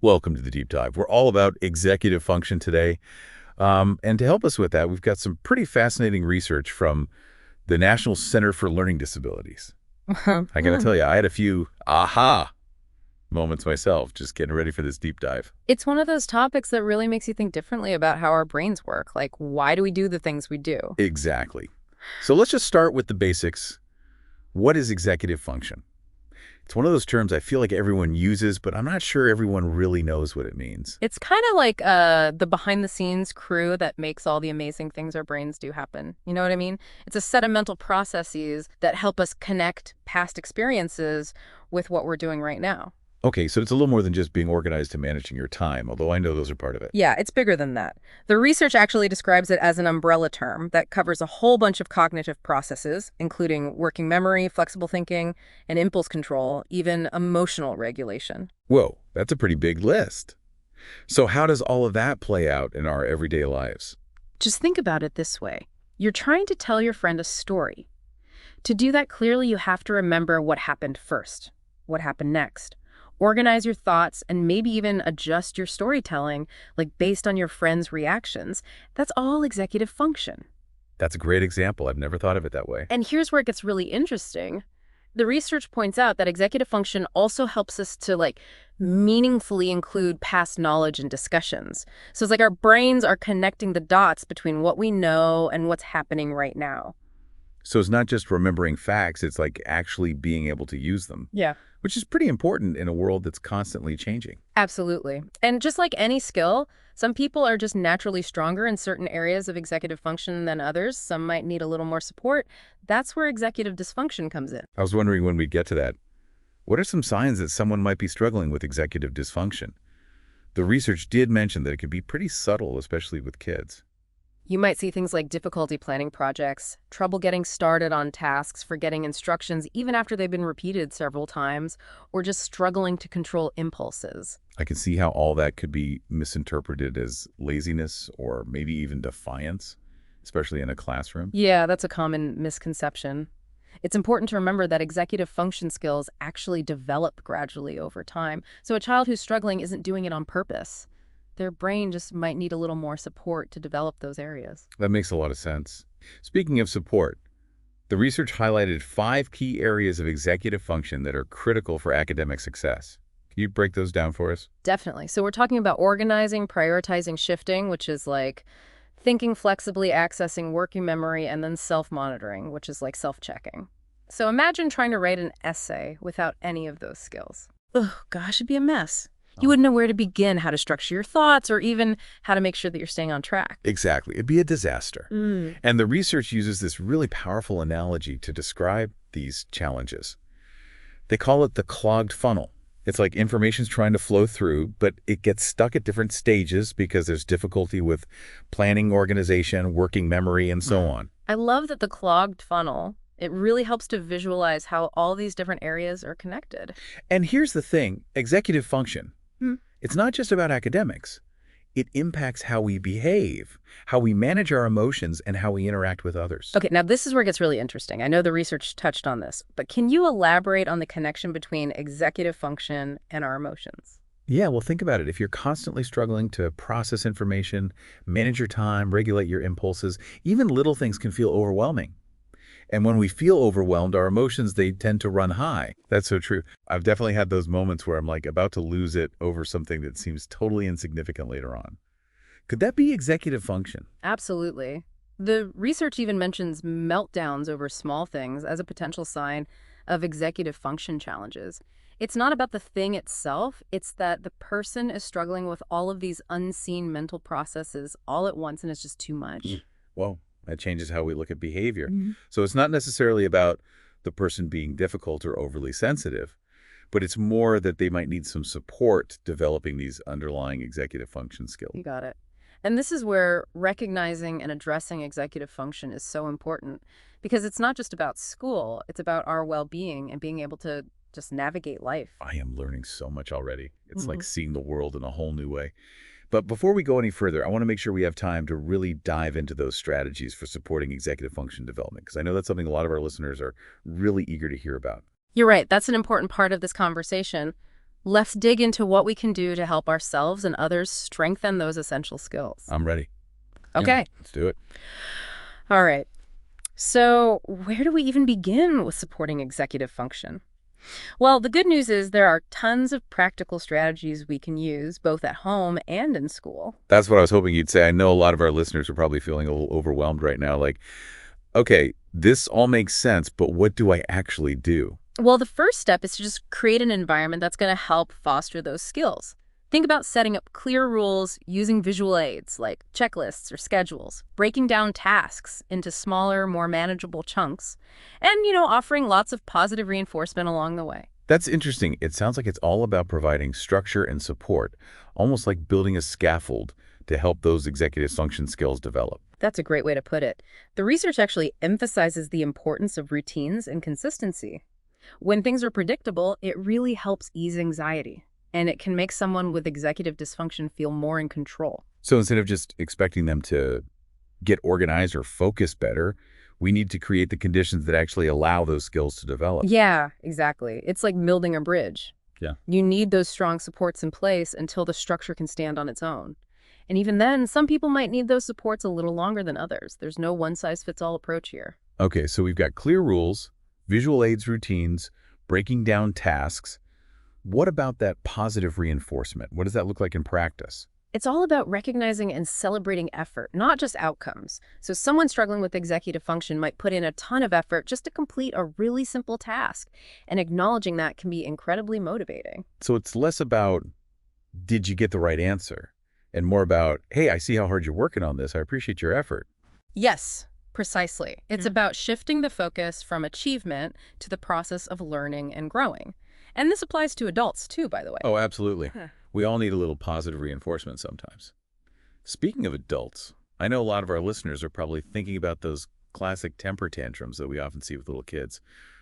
Welcome to the deep dive. We're all about executive function today. And to help us with that, we've got some pretty fascinating research from the National Center for Learning Disabilities. I got to tell you, I had a few aha moments myself just getting ready for this deep dive. It's one of those topics that really makes you think differently about how our brains work. Like, why do we do the things we do? Exactly. So let's just start with the basics. What is executive function? It's one of those terms I feel like everyone uses, but I'm not sure everyone really knows what it means. It's kind of like the behind-the-scenes crew that makes all the amazing things our brains do happen. You know what I mean? It's a set of mental processes that help us connect past experiences with what we're doing right now. Okay, so it's a little more than just being organized and managing your time, although I know those are part of it. Yeah, it's bigger than that. The research actually describes it as an umbrella term that covers a whole bunch of cognitive processes, including working memory, flexible thinking, and impulse control, even emotional regulation. Whoa, that's a pretty big list. So how does all of that play out in our everyday lives? Just think about it this way. You're trying to tell your friend a story. To do that clearly, you have to remember what happened first, what happened next. Organize your thoughts and maybe even adjust your storytelling, like based on your friend's reactions. That's all executive function. That's a great example. I've never thought of it that way. And here's where it gets really interesting. The research points out that executive function also helps us to meaningfully include past knowledge in discussions. So it's like our brains are connecting the dots between what we know and what's happening right now. So it's not just remembering facts, it's like actually being able to use them, Yeah. which is pretty important in a world that's constantly changing. Absolutely. And just like any skill, some people are just naturally stronger in certain areas of executive function than others. Some might need a little more support. That's where executive dysfunction comes in. I was wondering when we'd get to that. What are some signs that someone might be struggling with executive dysfunction? The research did mention that it can be pretty subtle, especially with kids. You might see things like difficulty planning projects, trouble getting started on tasks, forgetting instructions even after they've been repeated several times, or just struggling to control impulses. I can see how all that could be misinterpreted as laziness or maybe even defiance, especially in a classroom. Yeah, that's a common misconception. It's important to remember that executive function skills actually develop gradually over time. So a child who's struggling isn't doing it on purpose. Their brain just might need a little more support to develop those areas. That makes a lot of sense. Speaking of support, the research highlighted 5 key areas of executive function that are critical for academic success. Can you break those down for us? Definitely. So we're talking about organizing, prioritizing, shifting, which is like thinking flexibly, accessing working memory, and then self-monitoring, which is like self-checking. So imagine trying to write an essay without any of those skills. Oh, gosh, it'd be a mess. You wouldn't know where to begin, how to structure your thoughts, or even how to make sure that you're staying on track. Exactly. It'd be a disaster. And the research uses this really powerful analogy to describe these challenges. They call it the clogged funnel. It's like information's trying to flow through, but it gets stuck at different stages because there's difficulty with planning, organization, working memory, and so on. I love that the clogged funnel, it really helps to visualize how all these different areas are connected. And here's the thing, executive function. It's not just about academics. It impacts how we behave, how we manage our emotions, and how we interact with others. Okay, now this is where it gets really interesting. I know the research touched on this, but can you elaborate on the connection between executive function and our emotions? Yeah, well, think about it. If you're constantly struggling to process information, manage your time, regulate your impulses, even little things can feel overwhelming. And when we feel overwhelmed, our emotions, they tend to run high. That's so true. I've definitely had those moments where I'm like about to lose it over something that seems totally insignificant later on. Could that be executive function? Absolutely. The research even mentions meltdowns over small things as a potential sign of executive function challenges. It's not about the thing itself, it's that the person is struggling with all of these unseen mental processes all at once and it's just too much. Whoa. That changes how we look at behavior. So it's not necessarily about the person being difficult or overly sensitive, but it's more that they might need some support developing these underlying executive function skills. You got it. And this is where recognizing and addressing executive function is so important because it's not just about school, it's about our well-being and being able to just navigate life. I am learning so much already. It's like seeing the world in a whole new way. But before we go any further, I want to make sure we have time to really dive into those strategies for supporting executive function development, because I know that's something a lot of our listeners are really eager to hear about. You're right. That's an important part of this conversation. Let's dig into what we can do to help ourselves and others strengthen those essential skills. I'm ready. Yeah, Okay. let's do it. All right. So, where do we even begin with supporting executive function? Well, the good news is there are tons of practical strategies we can use both at home and in school. That's what I was hoping you'd say. I know a lot of our listeners are probably feeling a little overwhelmed right now. Like, okay, this all makes sense, but what do I actually do? Well, the first step is to just create an environment that's going to help foster those skills. Think about setting up clear rules using visual aids like checklists or schedules, breaking down tasks into smaller, more manageable chunks, and, offering lots of positive reinforcement along the way. That's interesting. It sounds like it's all about providing structure and support, almost like building a scaffold to help those executive function skills develop. That's a great way to put it. The research actually emphasizes the importance of routines and consistency. When things are predictable, it really helps ease anxiety, and it can make someone with executive dysfunction feel more in control. So instead of just expecting them to get organized or focus better, we need to create the conditions that actually allow those skills to develop. Yeah, exactly. It's like building a bridge. Yeah. You need those strong supports in place until the structure can stand on its own. And even then, some people might need those supports a little longer than others. There's no one-size-fits-all approach here. Okay, so we've got clear rules, visual aids routines, breaking down tasks. What about that positive reinforcement? What does that look like in practice? It's all about recognizing and celebrating effort, not just outcomes. So someone struggling with executive function might put in a ton of effort just to complete a really simple task, and acknowledging that can be incredibly motivating. So it's less about, did you get the right answer? And more about, hey, I see how hard you're working on this. I appreciate your effort. Yes, precisely. It's about shifting the focus from achievement to the process of learning and growing. And this applies to adults too, by the way. Oh, absolutely. We all need a little positive reinforcement sometimes. Speaking of adults, I know a lot of our listeners are probably thinking about those classic temper tantrums that we often see with little kids.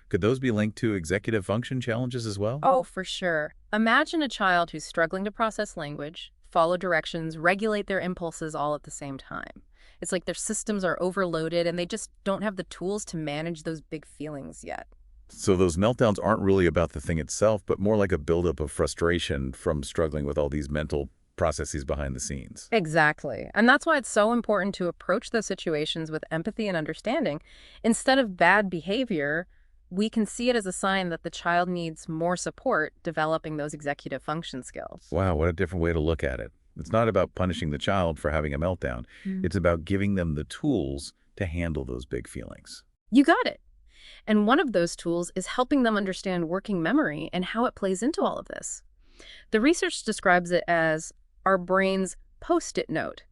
Could those be linked to executive function challenges as well? Oh, for sure. Imagine a child who's struggling to process language, follow directions, regulate their impulses all at the same time. It's like their systems are overloaded and they just don't have the tools to manage those big feelings yet. So those meltdowns aren't really about the thing itself, but more like a buildup of frustration from struggling with all these mental processes behind the scenes. Exactly. And that's why it's so important to approach those situations with empathy and understanding. Instead of bad behavior, we can see it as a sign that the child needs more support developing those executive function skills. Wow, what a different way to look at it. It's not about punishing the child for having a meltdown. It's about giving them the tools to handle those big feelings. You got it. And one of those tools is helping them understand working memory and how it plays into all of this. The research describes it as our brain's post-it note,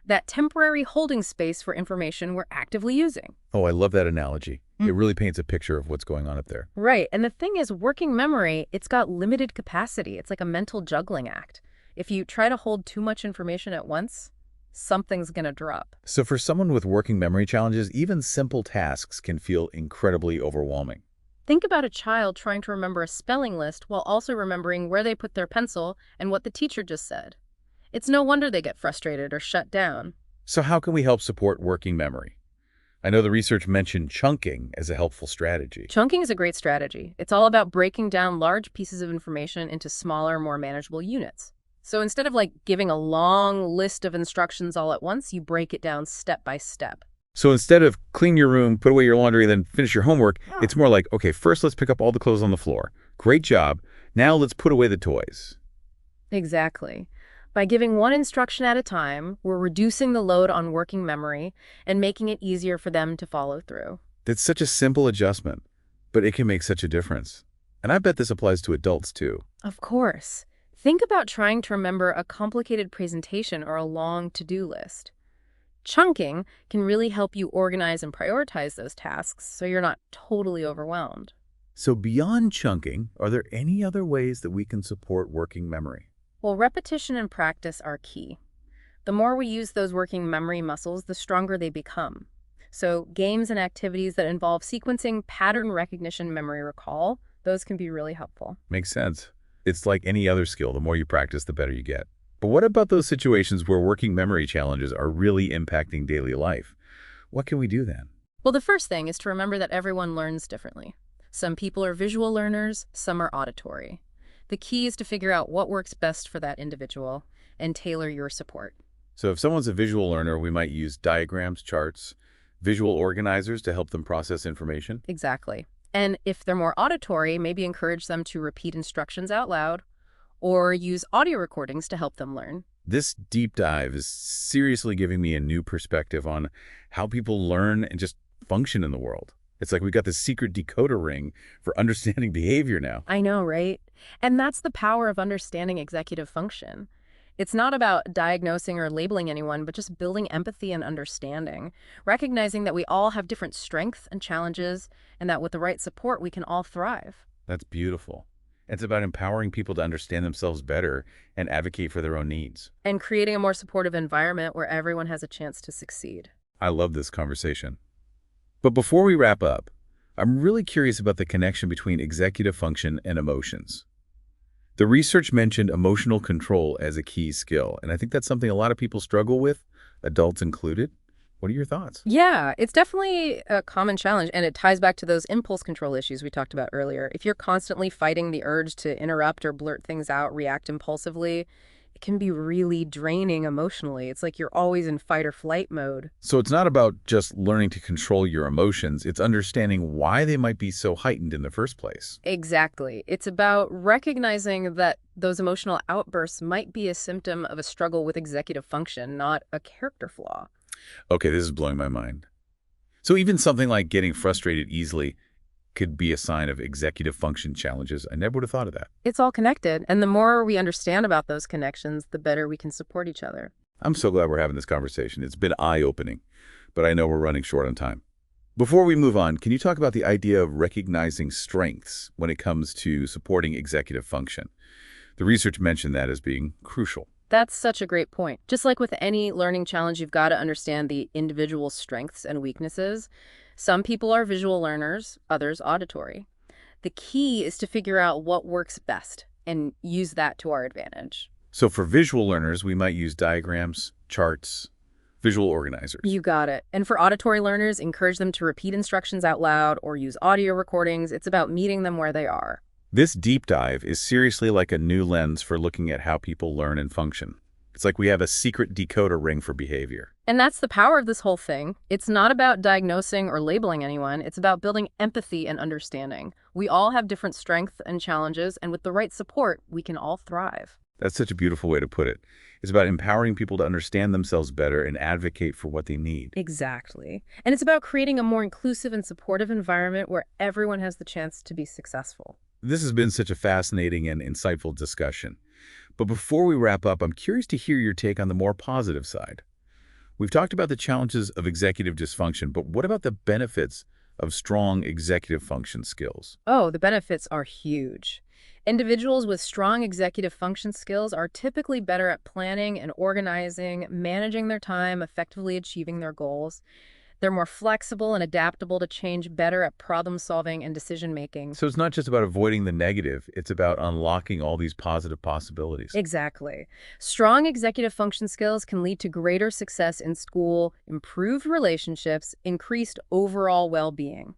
that temporary holding space for information we're actively using. Oh, I love that analogy. It really paints a picture of what's going on up there. Right. And the thing is, working memory, it's got limited capacity. It's like a mental juggling act. If you try to hold too much information at once, something's going to drop. So for someone with working memory challenges, even simple tasks can feel incredibly overwhelming. Think about a child trying to remember a spelling list while also remembering where they put their pencil and what the teacher just said. It's no wonder they get frustrated or shut down. So how can we help support working memory? I know the research mentioned chunking as a helpful strategy. Chunking is a great strategy. It's all about breaking down large pieces of information into smaller, more manageable units. So instead of giving a long list of instructions all at once, you break it down step by step. So instead of clean your room, put away your laundry, and then finish your homework, it's more like, okay, first let's pick up all the clothes on the floor. Great job. Now let's put away the toys. Exactly. By giving one instruction at a time, we're reducing the load on working memory and making it easier for them to follow through. That's such a simple adjustment, but it can make such a difference. And I bet this applies to adults too. Of course. Think about trying to remember a complicated presentation or a long to-do list. Chunking can really help you organize and prioritize those tasks so you're not totally overwhelmed. So beyond chunking, are there any other ways that we can support working memory? Well, repetition and practice are key. The more we use those working memory muscles, the stronger they become. So games and activities that involve sequencing, pattern recognition, memory recall, those can be really helpful. Makes sense. It's like any other skill. The more you practice, the better you get. But what about those situations where working memory challenges are really impacting daily life? What can we do then? Well, the first thing is to remember that everyone learns differently. Some people are visual learners, some are auditory. The key is to figure out what works best for that individual and tailor your support. So if someone's a visual learner, we might use diagrams, charts, visual organizers to help them process information. Exactly. And if they're more auditory, maybe encourage them to repeat instructions out loud or use audio recordings to help them learn. This deep dive is seriously giving me a new perspective on how people learn and just function in the world. It's like we got this secret decoder ring for understanding behavior now. I know, right? And that's the power of understanding executive function. It's not about diagnosing or labeling anyone, but just building empathy and understanding, recognizing that we all have different strengths and challenges, and that with the right support, we can all thrive. That's beautiful. It's about empowering people to understand themselves better and advocate for their own needs. And creating a more supportive environment where everyone has a chance to succeed. I love this conversation. But before we wrap up, I'm really curious about the connection between executive function and emotions. The research mentioned emotional control as a key skill, and I think that's something a lot of people struggle with, adults included. What are your thoughts? Yeah, it's definitely a common challenge, and it ties back to those impulse control issues we talked about earlier. If you're constantly fighting the urge to interrupt or blurt things out, react impulsively, it can be really draining emotionally. It's like you're always in fight or flight mode. So it's not about just learning to control your emotions, it's understanding why they might be so heightened in the first place. Exactly. It's about recognizing that those emotional outbursts might be a symptom of a struggle with executive function, not a character flaw. Okay, this is blowing my mind. So even something like getting frustrated easily could be a sign of executive function challenges. I never would have thought of that. It's all connected, and the more we understand about those connections, the better we can support each other. I'm so glad we're having this conversation. It's been eye-opening, but I know we're running short on time. Before we move on, can you talk about the idea of recognizing strengths when it comes to supporting executive function? The research mentioned that as being crucial. That's such a great point. Just like with any learning challenge, you've got to understand the individual strengths and weaknesses. Some people are visual learners, others auditory. The key is to figure out what works best and use that to our advantage. So for visual learners, we might use diagrams, charts, visual organizers. You got it. And for auditory learners, encourage them to repeat instructions out loud or use audio recordings. It's about meeting them where they are. This deep dive is seriously like a new lens for looking at how people learn and function. It's like we have a secret decoder ring for behavior. And that's the power of this whole thing. It's not about diagnosing or labeling anyone. It's about building empathy and understanding. We all have different strengths and challenges, and with the right support, we can all thrive. That's such a beautiful way to put it. It's about empowering people to understand themselves better and advocate for what they need. Exactly. And it's about creating a more inclusive and supportive environment where everyone has the chance to be successful. This has been such a fascinating and insightful discussion. But before we wrap up, I'm curious to hear your take on the more positive side. We've talked about the challenges of executive dysfunction, but what about the benefits of strong executive function skills? Oh, the benefits are huge. Individuals with strong executive function skills are typically better at planning and organizing, managing their time, effectively achieving their goals. They're more flexible and adaptable to change, better at problem solving and decision making. So it's not just about avoiding the negative, it's about unlocking all these positive possibilities. Exactly. Strong executive function skills can lead to greater success in school, improved relationships, increased overall well-being.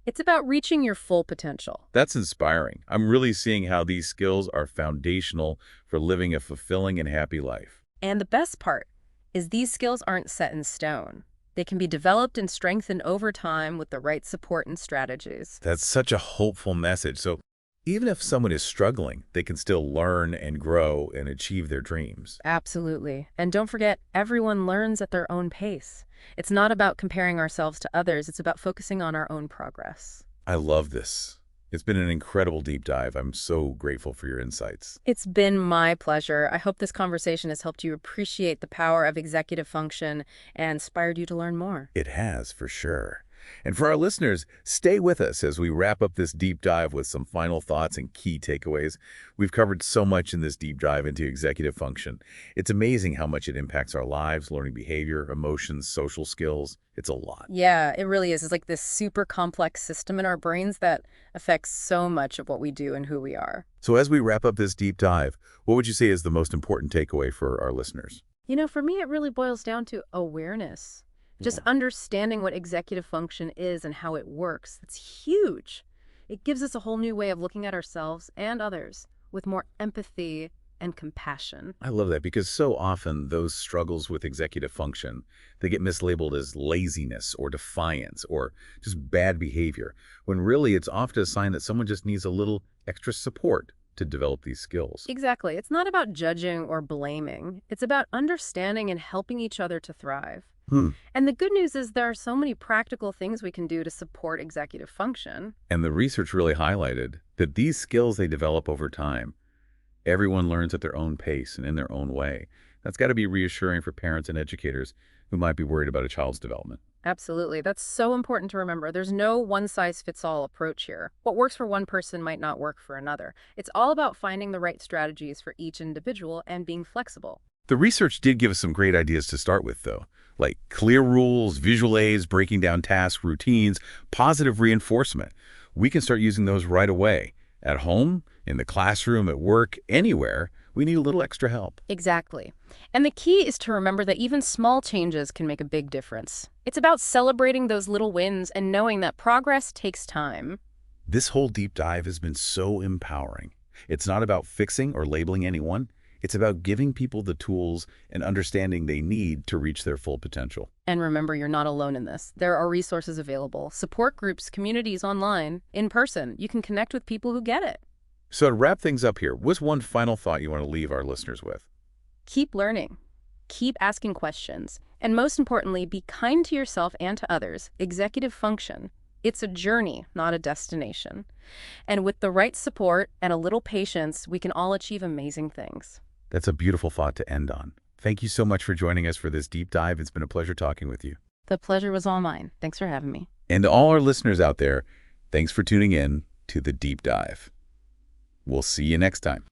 It's about reaching your full potential. That's inspiring. I'm really seeing how these skills are foundational for living a fulfilling and happy life. And the best part is these skills aren't set in stone. They can be developed and strengthened over time with the right support and strategies. That's such a hopeful message. So even if someone is struggling, they can still learn and grow and achieve their dreams. Absolutely. And don't forget, everyone learns at their own pace. It's not about comparing ourselves to others. It's about focusing on our own progress. I love this. It's been an incredible deep dive. I'm so grateful for your insights. It's been my pleasure. I hope this conversation has helped you appreciate the power of executive function and inspired you to learn more. It has, for sure. And for our listeners, stay with us as we wrap up this deep dive with some final thoughts and key takeaways. We've covered so much in this deep dive into executive function. It's amazing how much it impacts our lives, learning behavior, emotions, social skills. It's a lot. Yeah, it really is. It's like this super complex system in our brains that affects so much of what we do and who we are. So as we wrap up this deep dive, what would you say is the most important takeaway for our listeners? You know, for me, it really boils down to awareness. Just understanding what executive function is and how it works. It's huge. It gives us a whole new way of looking at ourselves and others, with more empathy and compassion. I love that because so often those struggles with executive function, they get mislabeled as laziness or defiance or just bad behavior, when really it's often a sign that someone just needs a little extra support to develop these skills. Exactly. It's not about judging or blaming. It's about understanding and helping each other to thrive. Hmm. And the good news is there are so many practical things we can do to support executive function. And the research really highlighted that these skills they develop over time, everyone learns at their own pace and in their own way. That's got to be reassuring for parents and educators who might be worried about a child's development. Absolutely. That's so important to remember. There's no one-size-fits-all approach here. What works for one person might not work for another. It's all about finding the right strategies for each individual and being flexible. The research did give us some great ideas to start with, though, like clear rules, visual aids, breaking down tasks, routines, positive reinforcement. We can start using those right away. At home, in the classroom, at work, anywhere, we need a little extra help. Exactly. And the key is to remember that even small changes can make a big difference. It's about celebrating those little wins and knowing that progress takes time. This whole deep dive has been so empowering. It's not about fixing or labeling anyone. It's about giving people the tools and understanding they need to reach their full potential. And remember, you're not alone in this. There are resources available, support groups, communities online, in person. You can connect with people who get it. So to wrap things up here, what's one final thought you want to leave our listeners with? Keep learning. Keep asking questions. And most importantly, be kind to yourself and to others. Executive function. It's a journey, not a destination. And with the right support and a little patience, we can all achieve amazing things. That's a beautiful thought to end on. Thank you so much for joining us for this deep dive. It's been a pleasure talking with you. The pleasure was all mine. Thanks for having me. And to all our listeners out there, thanks for tuning in to The Deep Dive. We'll see you next time.